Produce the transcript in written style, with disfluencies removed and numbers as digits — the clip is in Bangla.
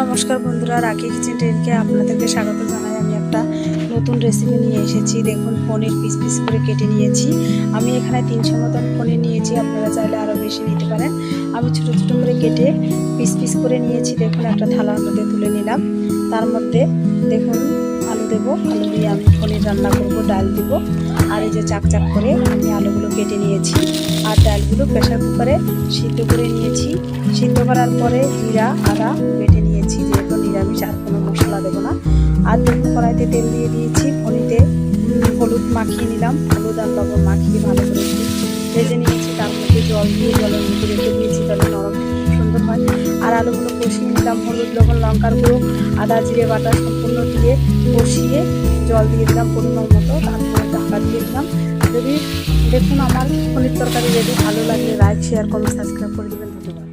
নমস্কার বন্ধুরা, রাখি কিচেন ট্রেনকে আপনাদেরকে স্বাগত জানাই। আমি একটা নতুন রেসিপি নিয়ে এসেছি। দেখুন, পনির পিস পিস করে কেটে নিয়েছি। আমি এখানে 300 মতন পনির নিয়েছি, আপনারা চাইলে আরও বেশি নিতে পারেন। আমি ছোটো ছোটো করে কেটে পিস পিস করে নিয়েছি। দেখুন, একটা থালার মধ্যে তুলে নিলাম। তার মধ্যে দেখুন আলু দেবো, আলু দিয়ে আমি পনির রান্না করব। ডাল দিব, আর এই যে চাক চাক করে আমি আলুগুলো কেটে নিয়েছি। আর ডালগুলো প্রেশার কুকারে সিদ্ধ করে নিয়েছি। সিদ্ধ করার পরে জিরা আদা বেটে নিয়েছি, যেহেতু নিরামিষ আর কোনো মশলা দেবো না। আর দেখুন, কড়াইতে তেল দিয়ে দিয়েছি। পনিতে হলুদ মাখিয়ে নিলাম, হলুদ আর লবণ মাখিয়ে ভালো করে ভেজে নিয়েছি। তার মধ্যে জল দিয়ে জলের মধ্যে রেখে দিয়েছি, তাহলে নরম সুন্দর হয়। আর আলুগুলো কষিয়ে নিলাম, হলুদ লবণ লঙ্কার গুঁড়ো আদা জিরে বাটা সম্পূর্ণ দিয়ে কষিয়ে জল দিয়ে দিলাম পরিমাণ মতো। তারপরে ঢাকা দিয়ে দিলাম। যদি দেখুন আমার পনির তরকারি রেডি, ভালো লাগলে লাইক শেয়ার কমেন্ট সাবস্ক্রাইব করে দেবেন। ধন্যবাদ।